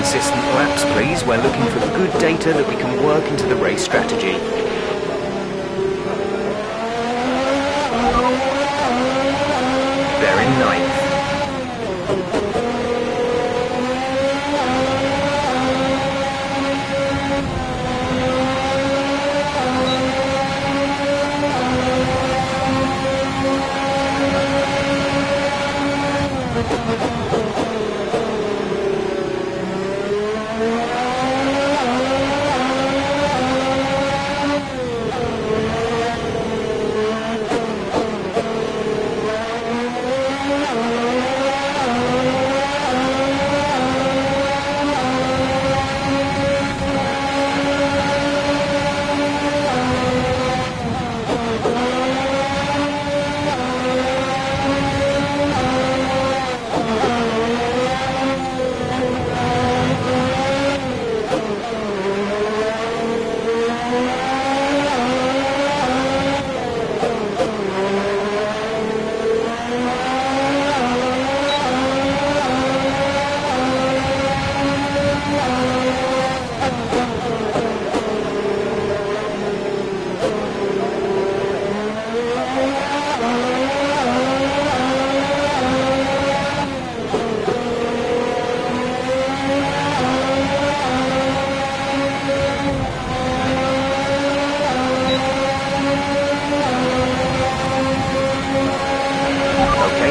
consistent laps, please. We're looking for good data that we can work into the race strategy. They're in ninth.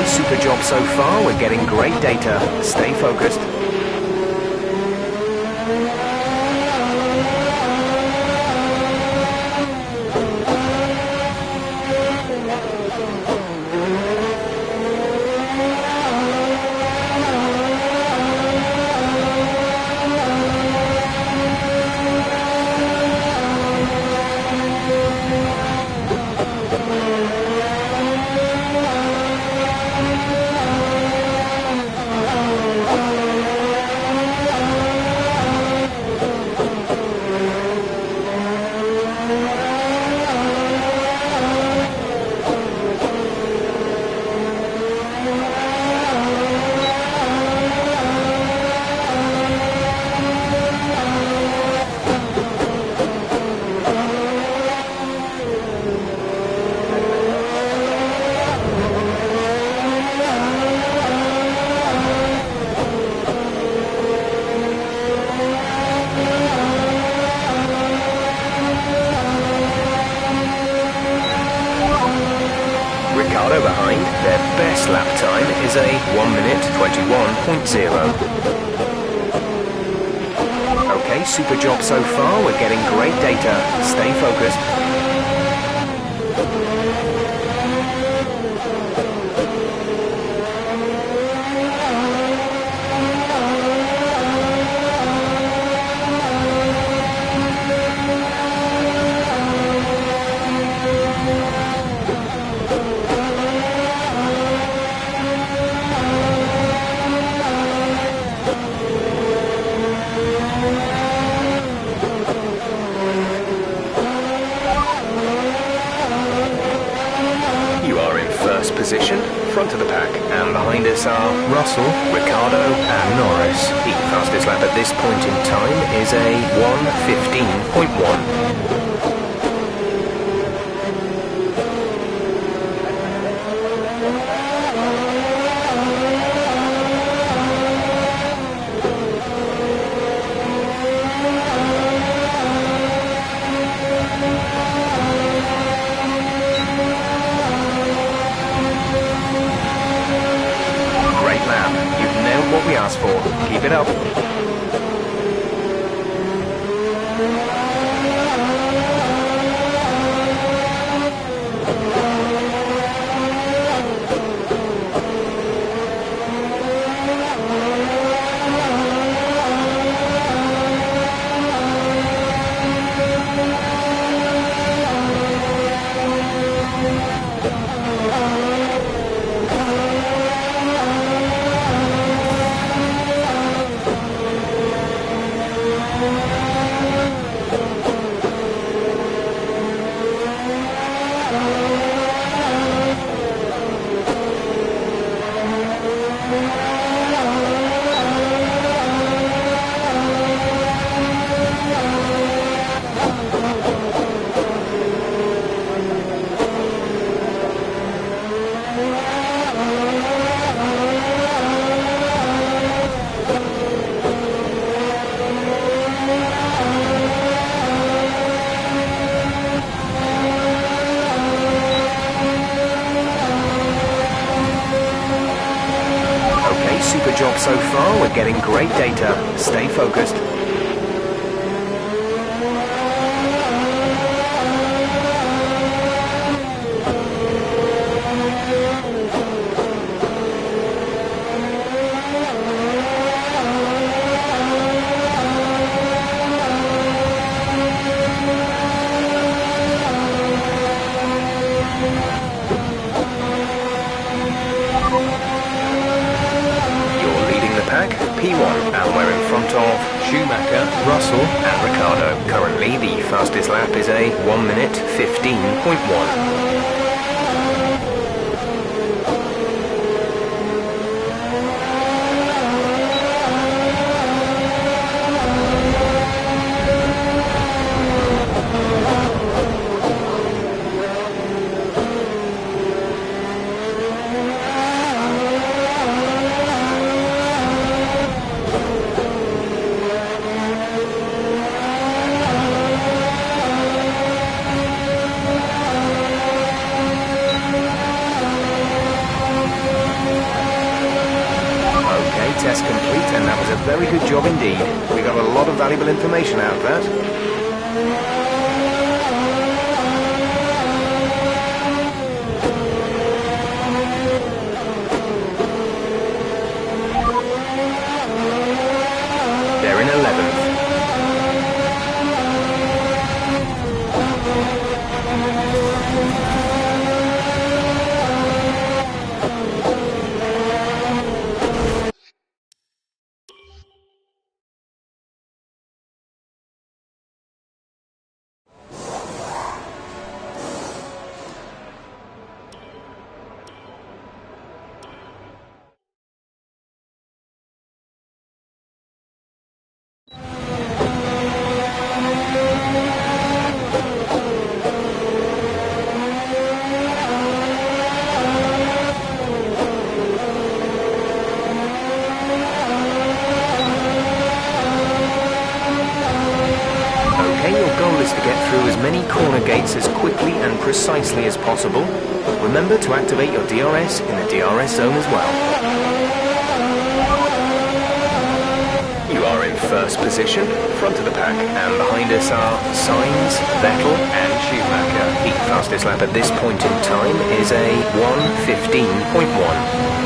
Super job so far, we're getting great data. Stay focused. Behind, their best lap time is a 1:21.0. Okay, super job so far, we're getting great data. Stay focused. Position, front of the pack, and behind us are Russell, Ricciardo and Norris. The fastest lap at this point in time is a 1:15.1. What we asked for. Keep it up. the job so far. We're getting great data. Stay focused. P1, and we're in front of Schumacher, Russell and Ricciardo. Currently the fastest lap is a 1 minute 15.1. Test complete, and that was a very good job indeed. We got a lot of valuable information out of that. They're in 11th. To get through as many corner gates as quickly and precisely as possible. Remember to activate your DRS in the DRS zone as well. You are in first position, front of the pack, and behind us are Sainz, Vettel and Schumacher. The fastest lap at this point in time is a 1:15.1.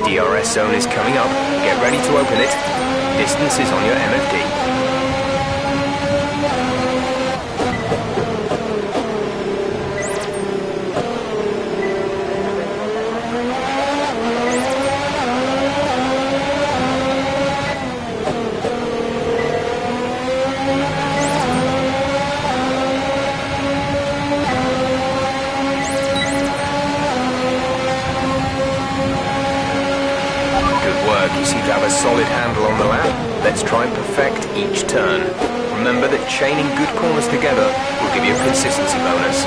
DRS zone is coming up. Get ready to open it. Distance is on your MFD. You seem to have a solid handle on the lap. Let's try and perfect each turn. Remember that chaining good corners together will give you a consistency bonus.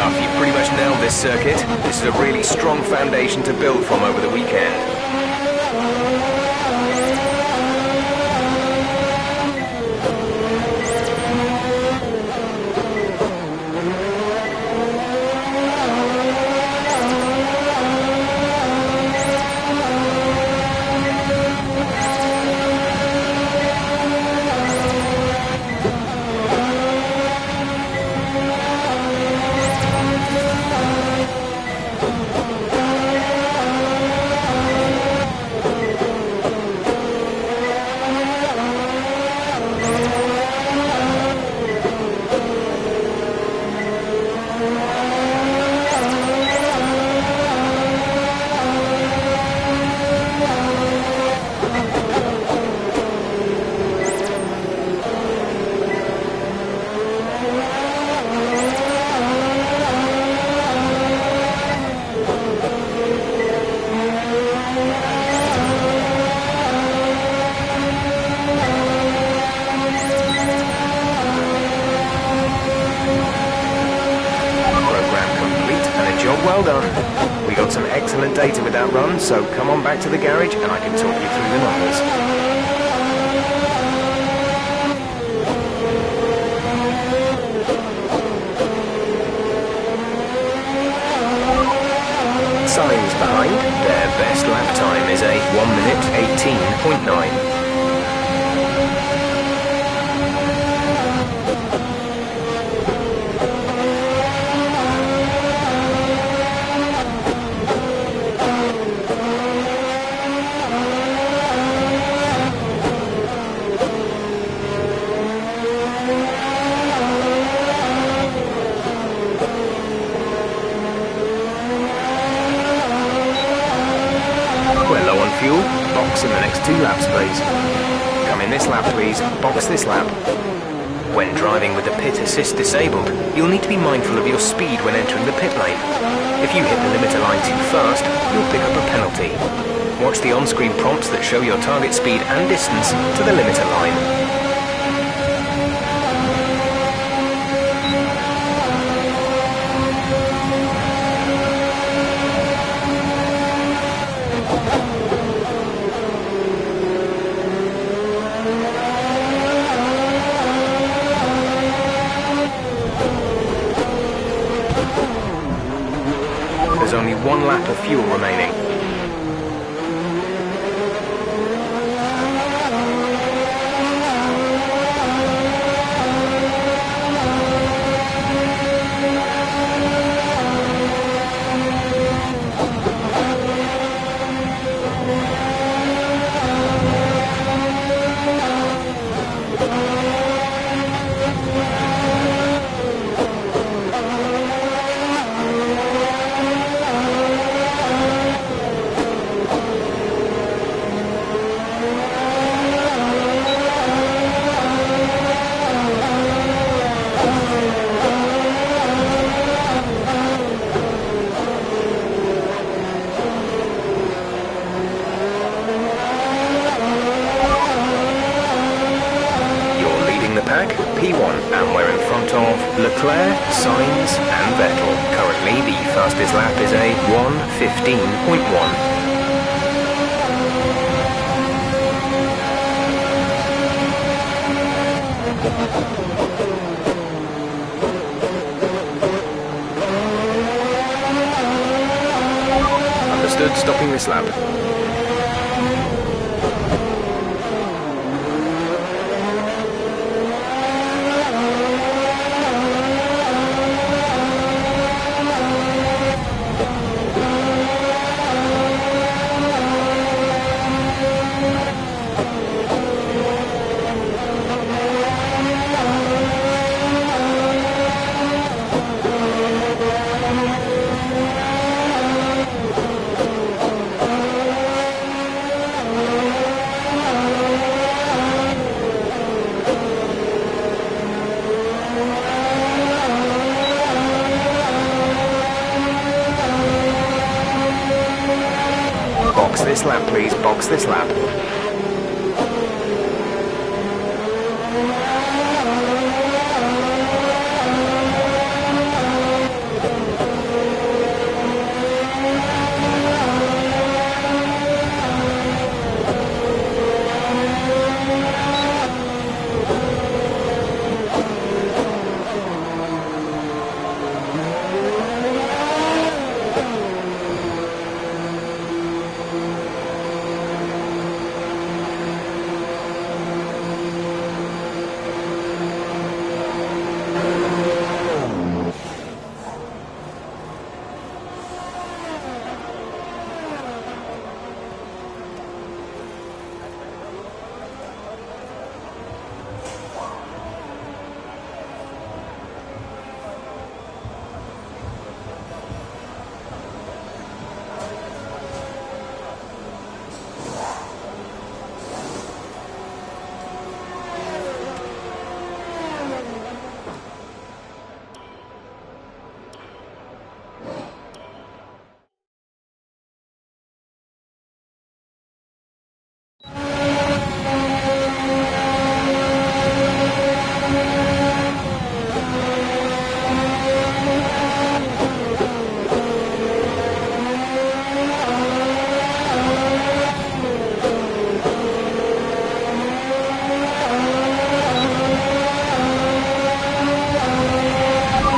enough. You've pretty much nailed this circuit. This is a really strong foundation to build from over the weekend. Well done. We got some excellent data with that run, so come on back to the garage and I can talk you through the numbers. Signs behind, their best lap time is a 1 minute 18.9. Fuel, box in the next 2 laps please. Come in this lap please, box this lap. When driving with the pit assist disabled, you'll need to be mindful of your speed when entering the pit lane. If you hit the limiter line too fast, you'll pick up a penalty. Watch the on-screen prompts that show your target speed and distance to the limiter line. There's only 1 lap of fuel remaining. Pack P1, and we're in front of Leclerc, Sainz and Vettel. Currently the fastest lap is a 1:15.1. Understood, stopping this lap. Box this lap, please. Box this lap.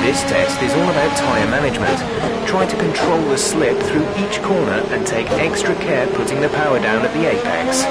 This test is all about tyre management. Try to control the slip through each corner and take extra care putting the power down at the apex.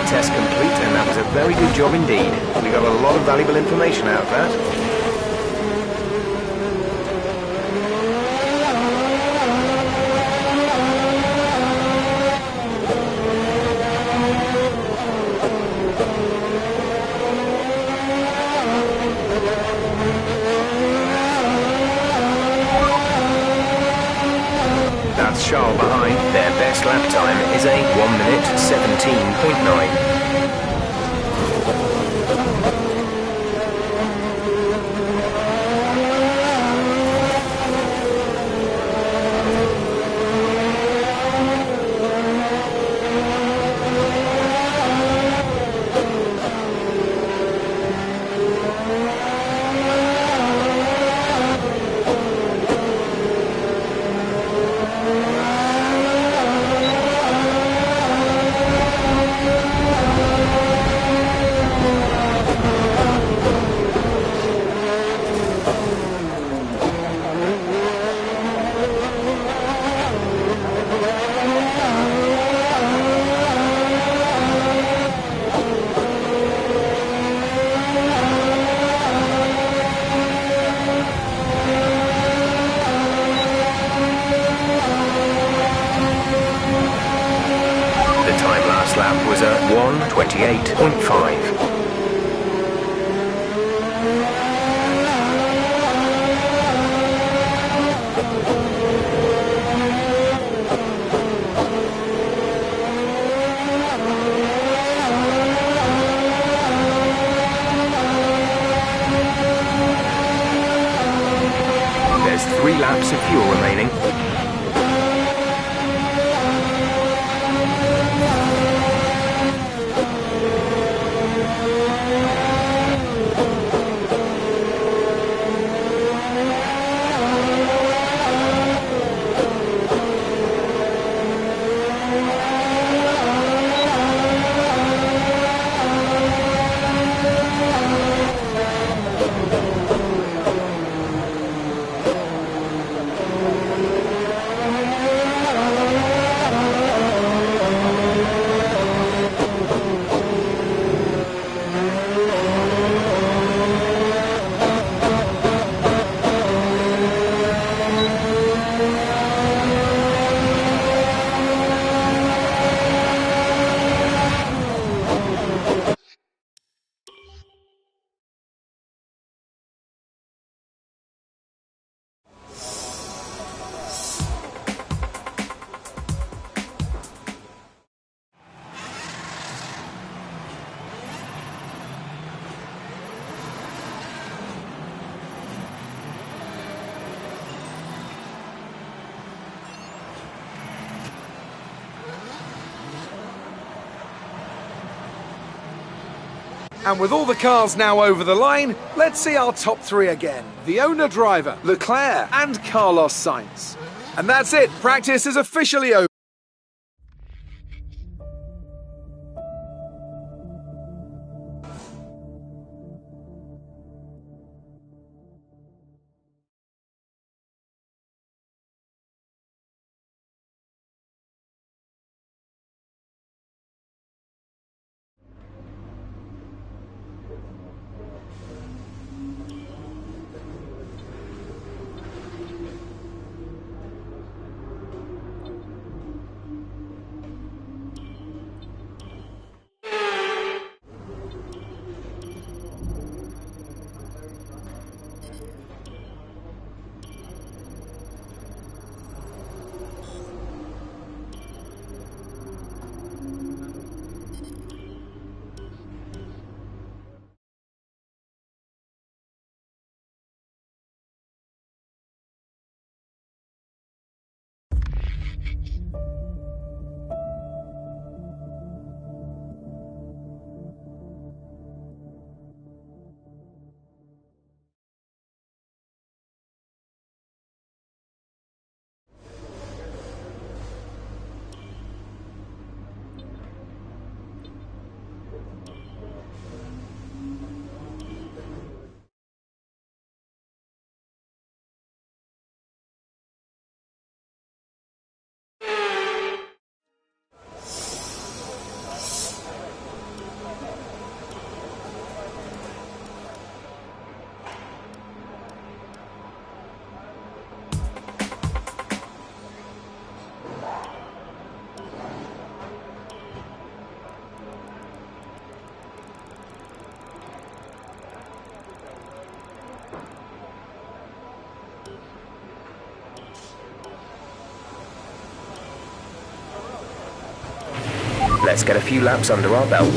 Test complete, and that was a very good job indeed. We got a lot of valuable information out of that. That's Charles behind. Their best lap time is a 1 minute 17.9. Lap was a 1:28.5. There's 3 laps of fuel remaining. And with all the cars now over the line, let's see our top three again. The owner-driver, Leclerc and Carlos Sainz. And that's it, practice is officially over. Let's get a few laps under our belt.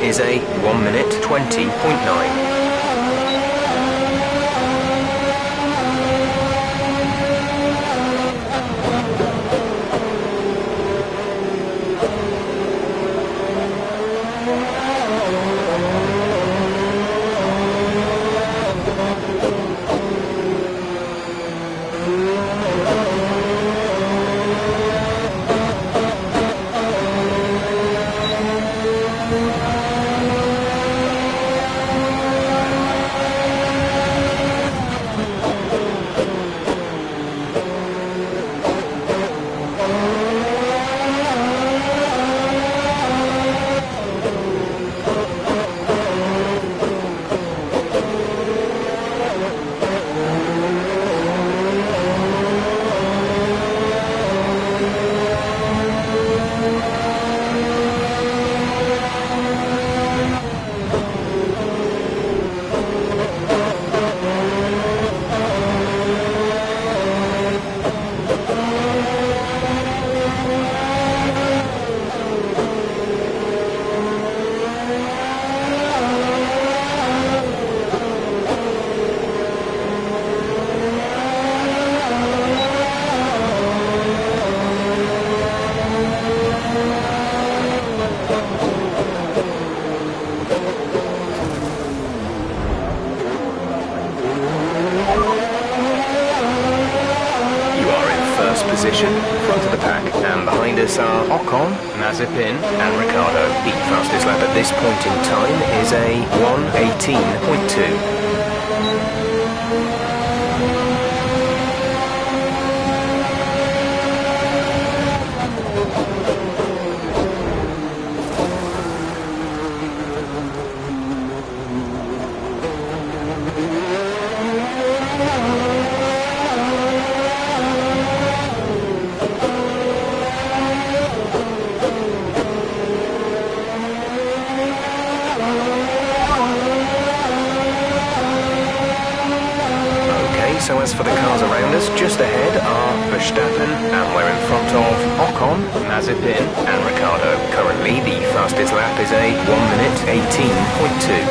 is a 1 minute 20.9. Position, front of the pack, and behind us are Ocon, Mazepin and Ricciardo. The fastest lap at this point in time is a 1:18.2. So as for the cars around us, just ahead are Verstappen, and we're in front of Ocon, Mazepin and Ricciardo. Currently, the fastest lap is a 1 minute 18.2.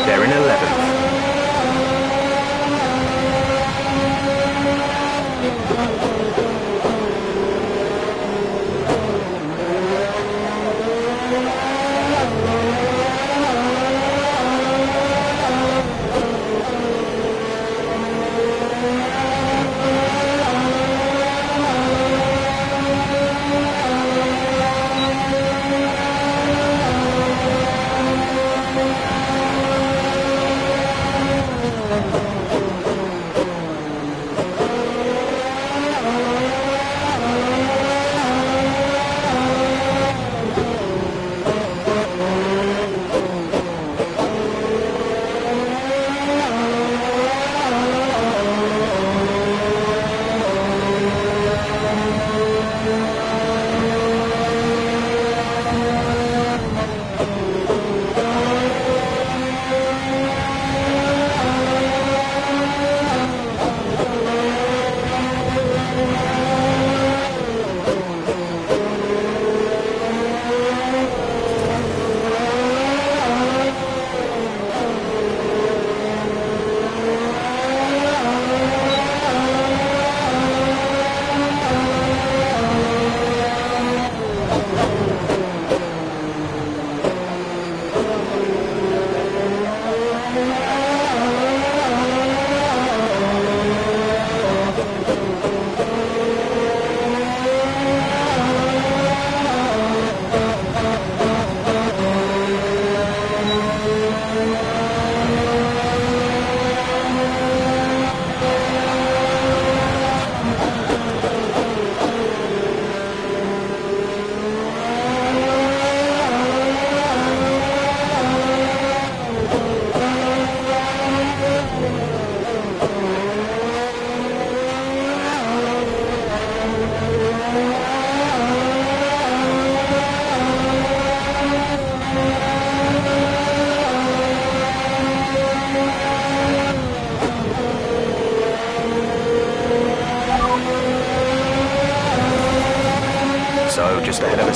They're in 11th.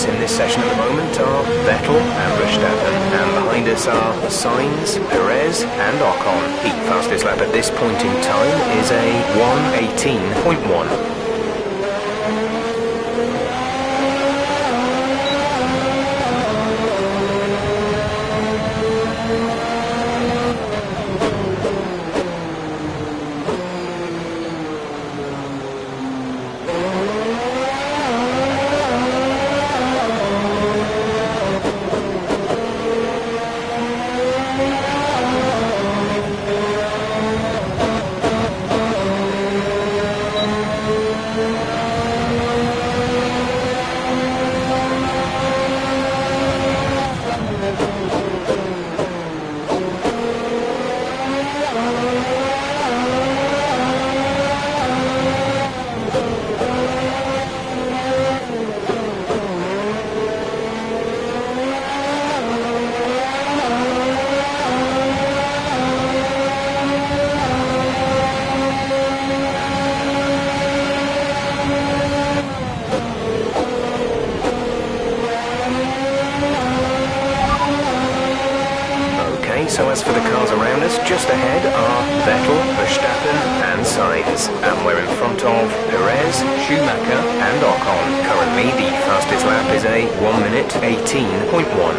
us in this session at the moment are Vettel and Verstappen, and behind us are Sainz, Perez and Ocon. The fastest lap at this point in time is a 1:18.1. So as for the cars around us, just ahead are Vettel, Verstappen and Sainz. And we're in front of Perez, Schumacher and Ocon. Currently the fastest lap is a 1:18.1.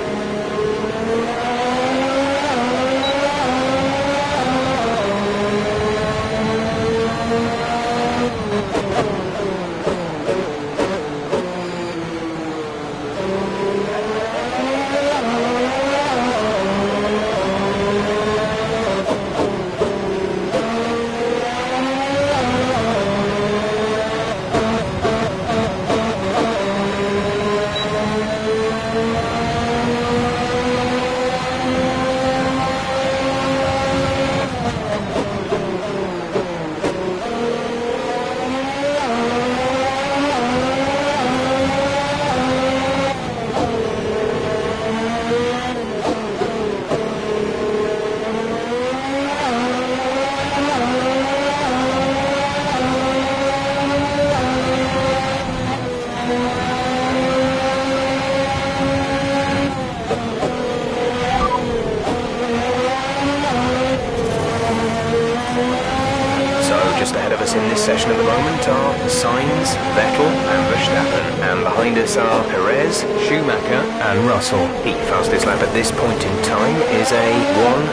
Just ahead of us in this session at the moment are Sainz, Vettel and Verstappen, and behind us are Perez, Schumacher and Russell. The fastest lap at this point in time is a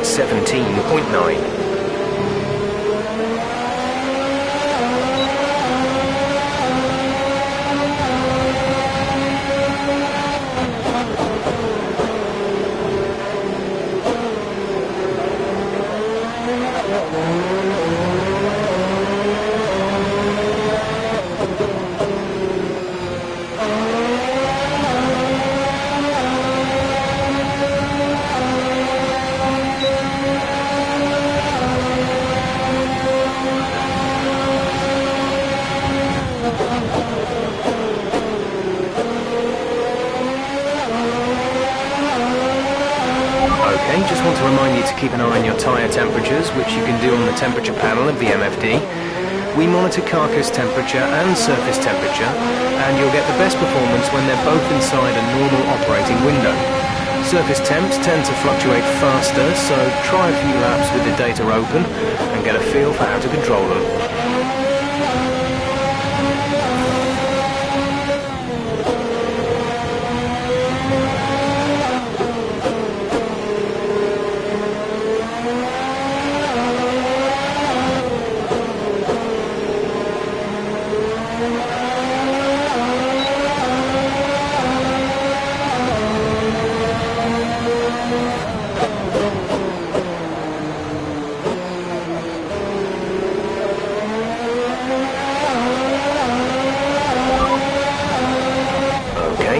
1:17.9. Just want to remind you to keep an eye on your tyre temperatures, which you can do on the temperature panel of the MFD. We monitor carcass temperature and surface temperature, and you'll get the best performance when they're both inside a normal operating window. Surface temps tend to fluctuate faster, so try a few laps with the data open and get a feel for how to control them.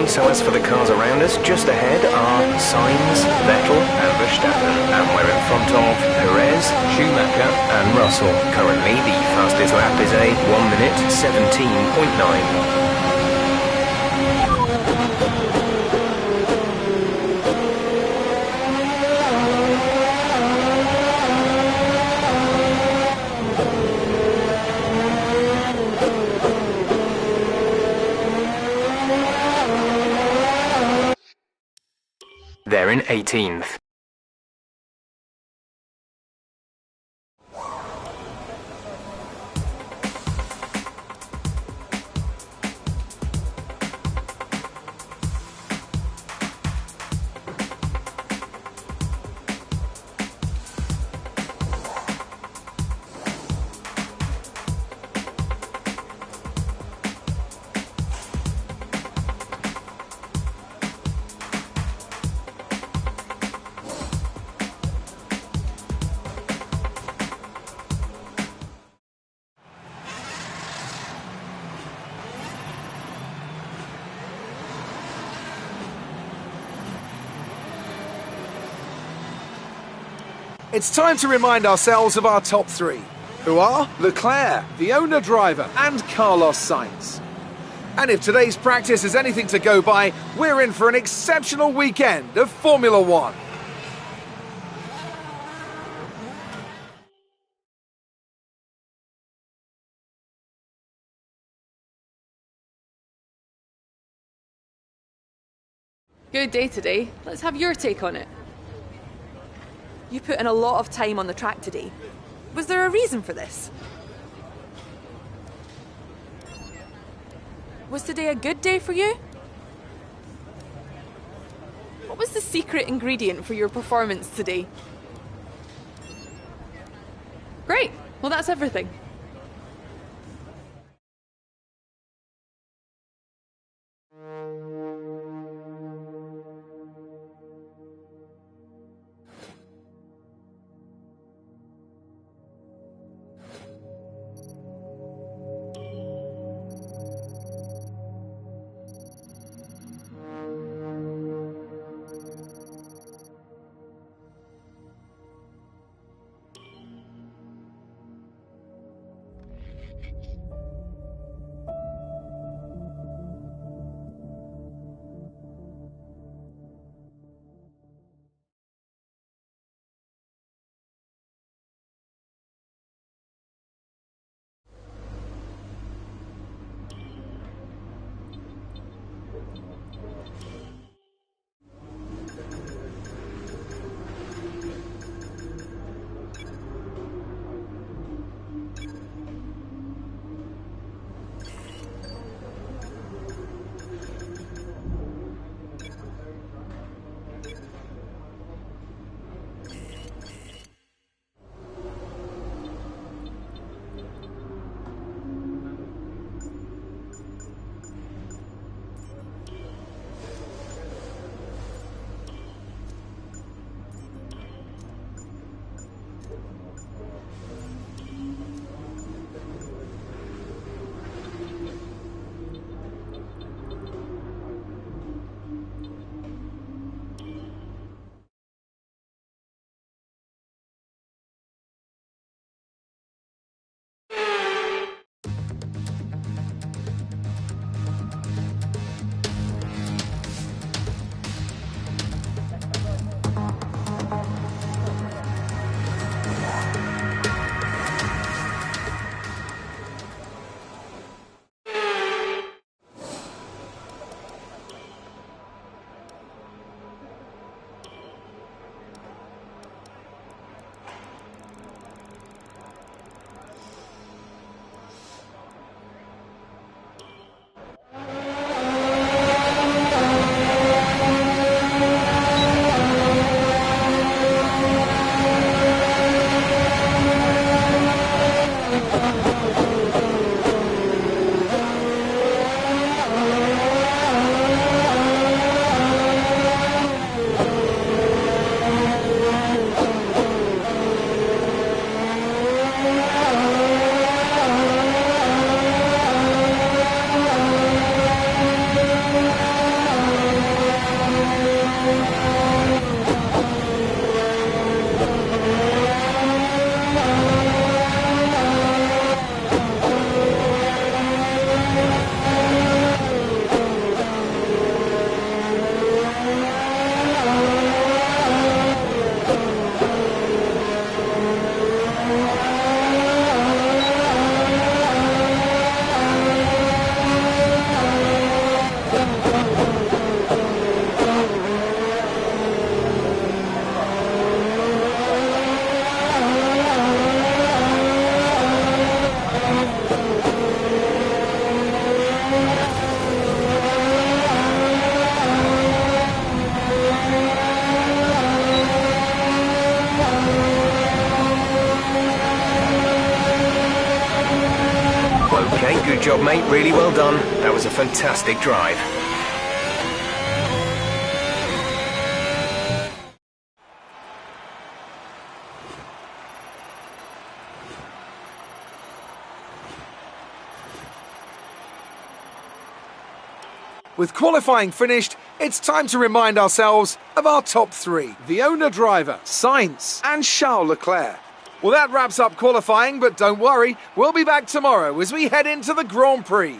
So as for the cars around us, just ahead are Sainz, Vettel and Verstappen, and we're in front of Perez, Schumacher and Russell. Currently the fastest lap is a 1:17.9. we're in 18th. It's time to remind ourselves of our top three, who are Leclerc, the owner driver, and Carlos Sainz. And if today's practice is anything to go by, we're in for an exceptional weekend of Formula One. Good day today. Let's have your take on it. You put in a lot of time on the track today. Was there a reason for this? Was today a good day for you? What was the secret ingredient for your performance today? Great. Well, that's everything. Okay, good job, mate. Really well done. That was a fantastic drive. With qualifying finished, it's time to remind ourselves of our top three. The owner driver, Sainz and Charles Leclerc. Well, that wraps up qualifying, but don't worry, we'll be back tomorrow as we head into the Grand Prix.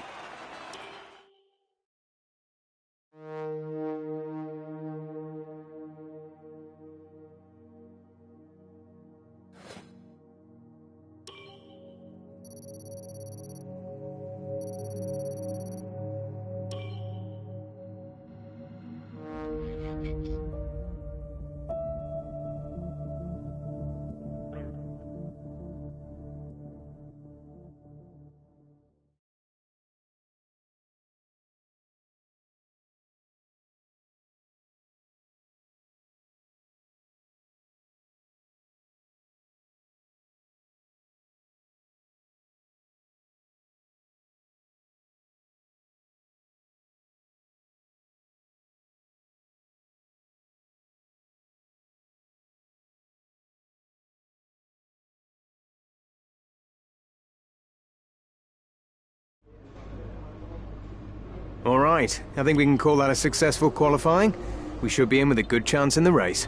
All right, I think we can call that a successful qualifying. We should be in with a good chance in the race.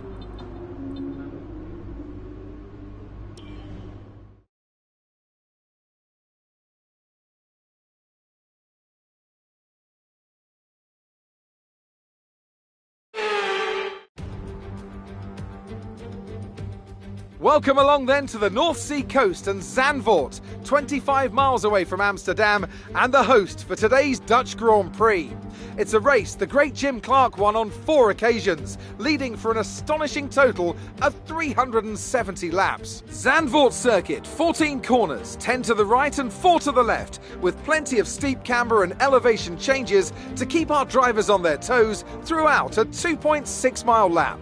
Welcome along then to the North Sea coast and Zandvoort, 25 miles away from Amsterdam, and the host for today's Dutch Grand Prix. It's a race the great Jim Clark won on 4 occasions, leading for an astonishing total of 370 laps. Zandvoort circuit, 14 corners, 10 to the right and 4 to the left, with plenty of steep camber and elevation changes to keep our drivers on their toes throughout a 2.6-mile lap.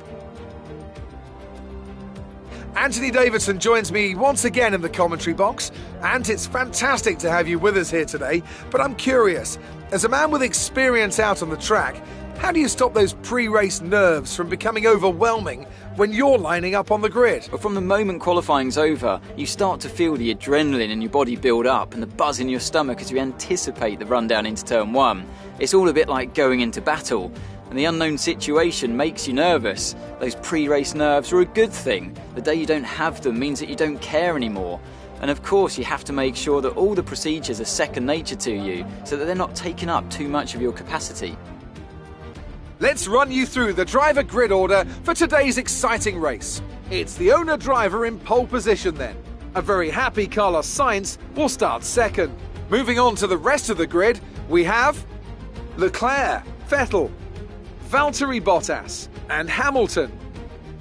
Anthony Davidson joins me once again in the commentary box, and it's fantastic to have you with us here today, but I'm curious, as a man with experience out on the track, how do you stop those pre-race nerves from becoming overwhelming when you're lining up on the grid? But from the moment qualifying's over, you start to feel the adrenaline in your body build up and the buzz in your stomach as you anticipate the run down into turn 1. It's all a bit like going into battle. And the unknown situation makes you nervous. Those pre-race nerves are a good thing. The day you don't have them means that you don't care anymore. And of course you have to make sure that all the procedures are second nature to you, so that they're not taking up too much of your capacity. Let's run you through the driver grid order for today's exciting race. It's the owner driver in pole position then. A very happy Carlos Sainz will start second. Moving on to the rest of the grid, we have Leclerc, Vettel, Valtteri Bottas and Hamilton,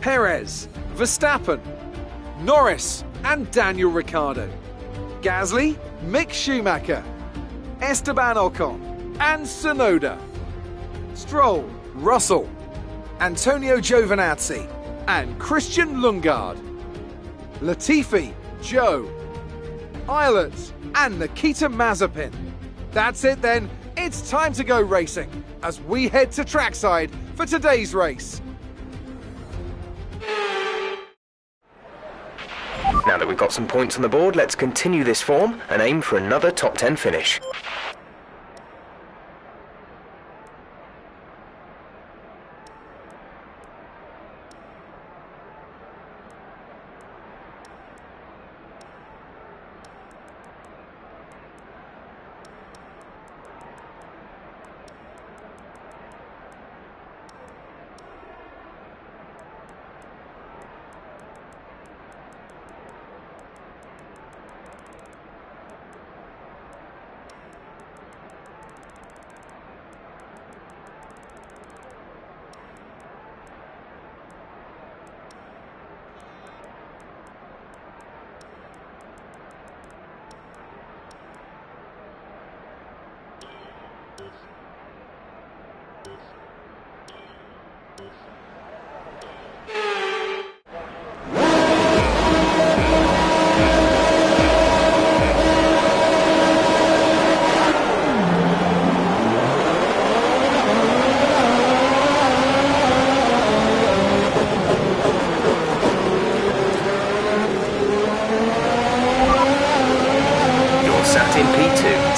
Perez, Verstappen, Norris and Daniel Ricciardo, Gasly, Mick Schumacher, Esteban Ocon and Tsunoda, Stroll, Russell, Antonio Giovinazzi and Christian Lundgaard, Latifi, Joe, Eilert and Nikita Mazepin. That's it then, it's time to go racing as we head to trackside for today's race. Now that we've got some points on the board, let's continue this form and aim for another top 10 finish.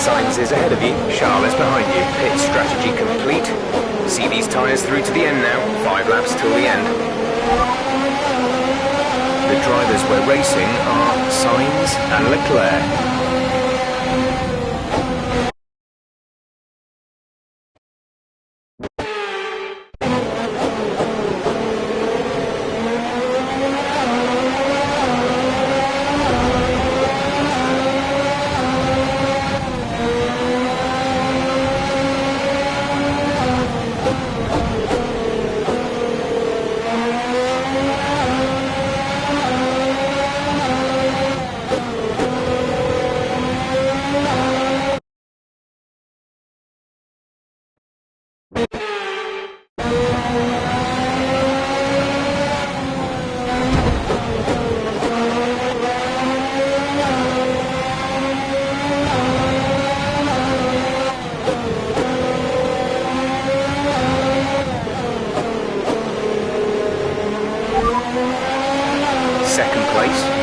Sainz is ahead of you. Charles is behind you. Pit strategy complete. See these tyres through to the end now. 5 laps till the end. The drivers we're racing are Sainz and Leclerc.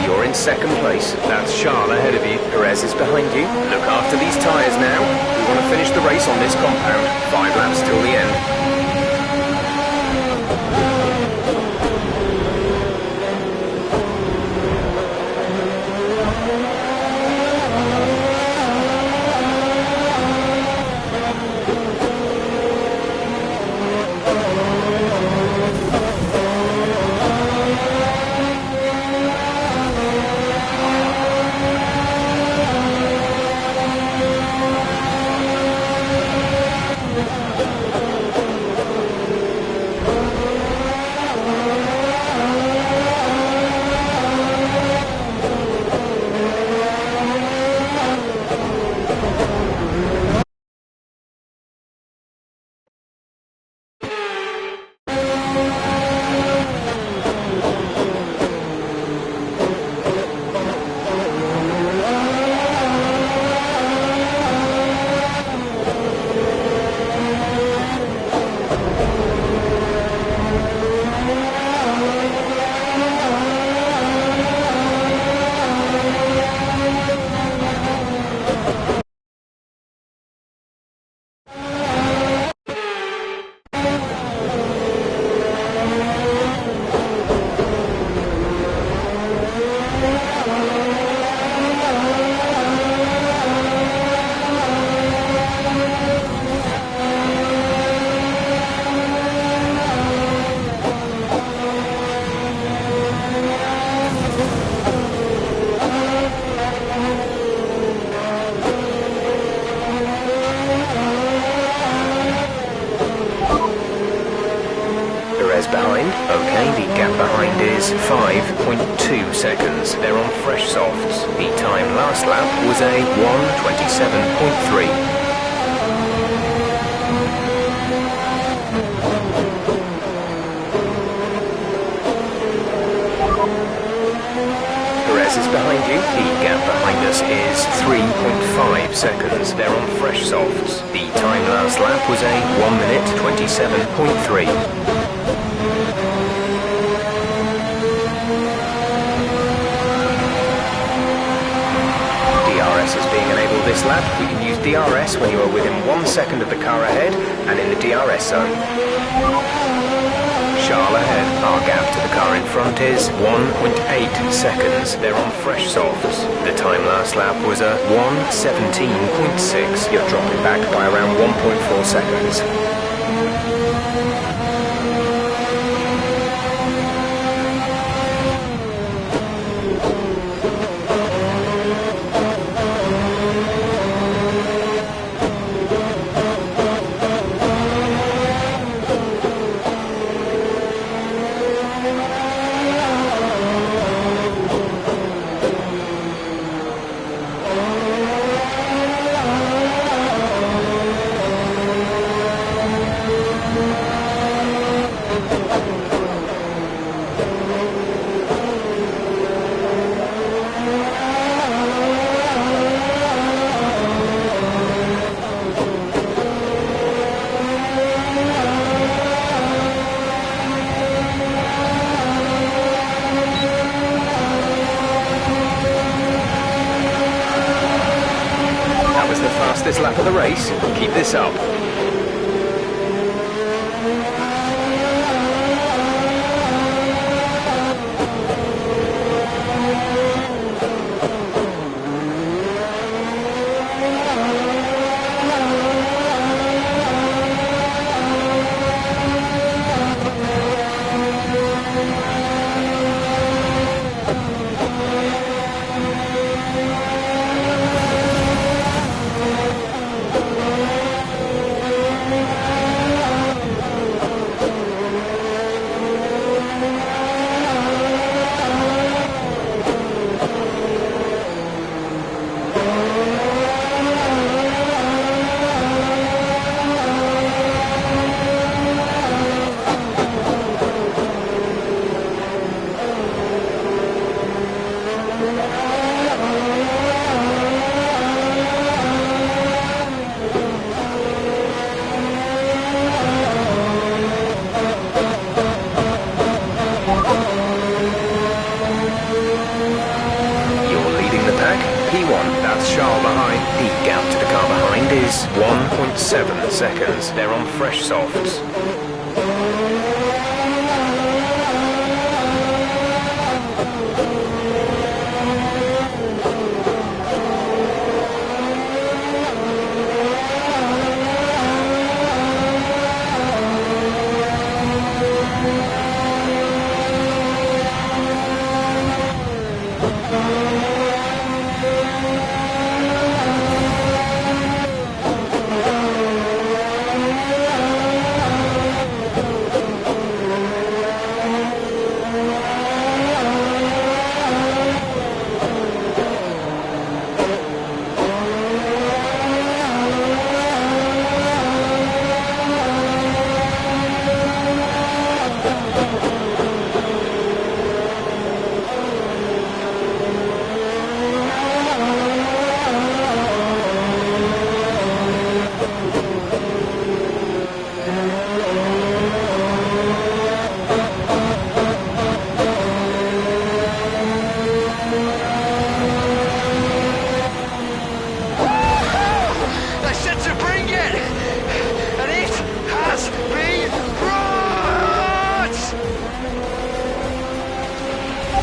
You're in second place. That's Charles ahead of you. Perez is behind you. Look after these tyres now. We want to finish the race on this compound. 5 laps till the end. Behind. Okay, the gap behind is 5.2 seconds. They're on fresh softs. The time last lap was a 1:27.3. Perez is behind you. The gap behind us is 3.5 seconds. They're on fresh softs. The time last lap was a 1:27.3. DRS is being enabled this lap. We can use DRS when you are within 1 second of the car ahead and in the DRS zone. Charles ahead. Our gap to the car in front is 1.8 seconds. They're on fresh softs. The time last lap was a 1:17.6. You're dropping back by around 1.4 seconds. fastest lap of the race. Keep this up. The gap to the car behind is 1.7 seconds. They're on fresh softs.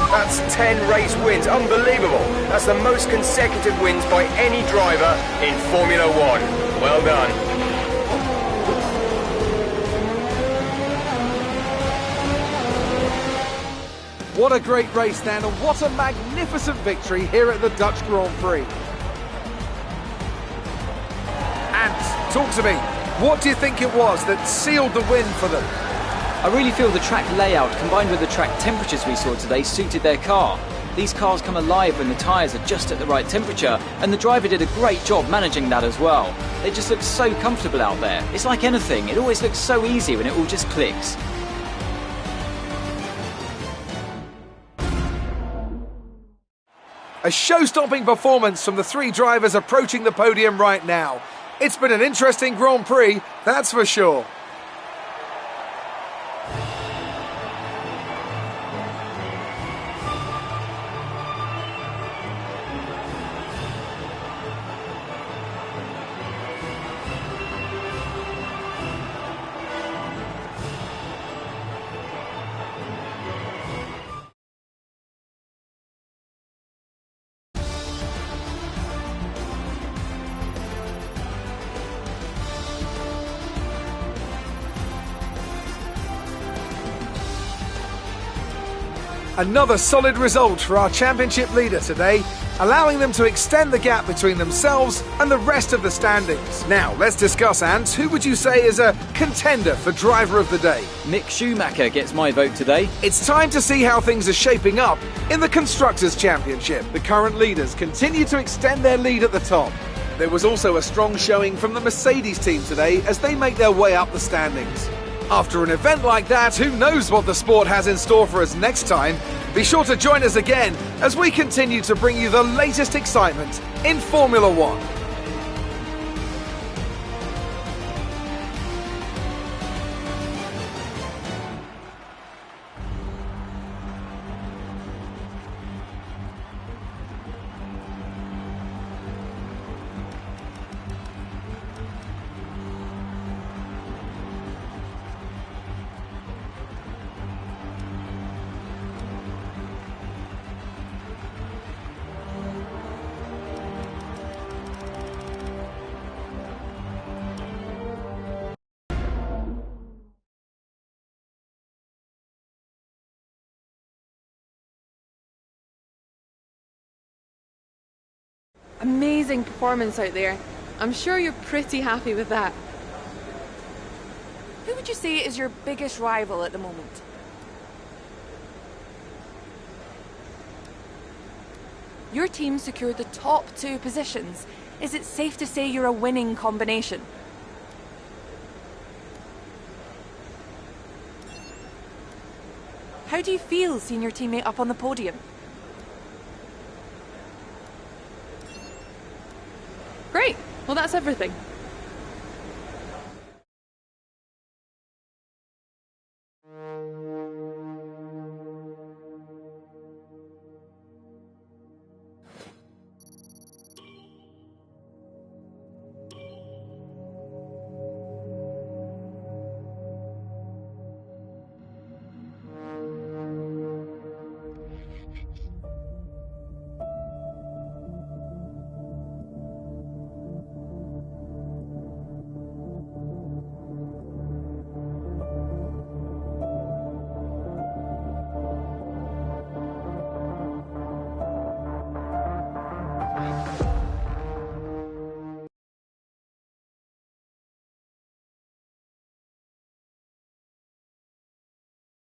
That's 10 race wins. Unbelievable. That's the most consecutive wins by any driver in Formula One. Well done. What a great race then, and what a magnificent victory here at the Dutch Grand Prix. And talk to me, what do you think it was that sealed the win for them? I really feel the track layout combined with the track temperatures we saw today suited their car. These cars come alive when the tyres are just at the right temperature, and the driver did a great job managing that as well. They just look so comfortable out there. It's like anything, it always looks so easy when it all just clicks. A show-stopping performance from the three drivers approaching the podium right now. It's been an interesting Grand Prix, that's for sure. Another solid result for our championship leader today, allowing them to extend the gap between themselves and the rest of the standings. Now, let's discuss, Ants. Who would you say is a contender for driver of the day? Mick Schumacher gets my vote today. It's time to see how things are shaping up in the Constructors' Championship. The current leaders continue to extend their lead at the top. There was also a strong showing from the Mercedes team today as they make their way up the standings. After an event like that, who knows what the sport has in store for us next time? Be sure to join us again as we continue to bring you the latest excitement in Formula One. Amazing performance out there. I'm sure you're pretty happy with that. Who would you say is your biggest rival at the moment? Your team secured the top 2 positions. Is it safe to say you're a winning combination? How do you feel seeing your teammate up on the podium? Great. Well, that's everything.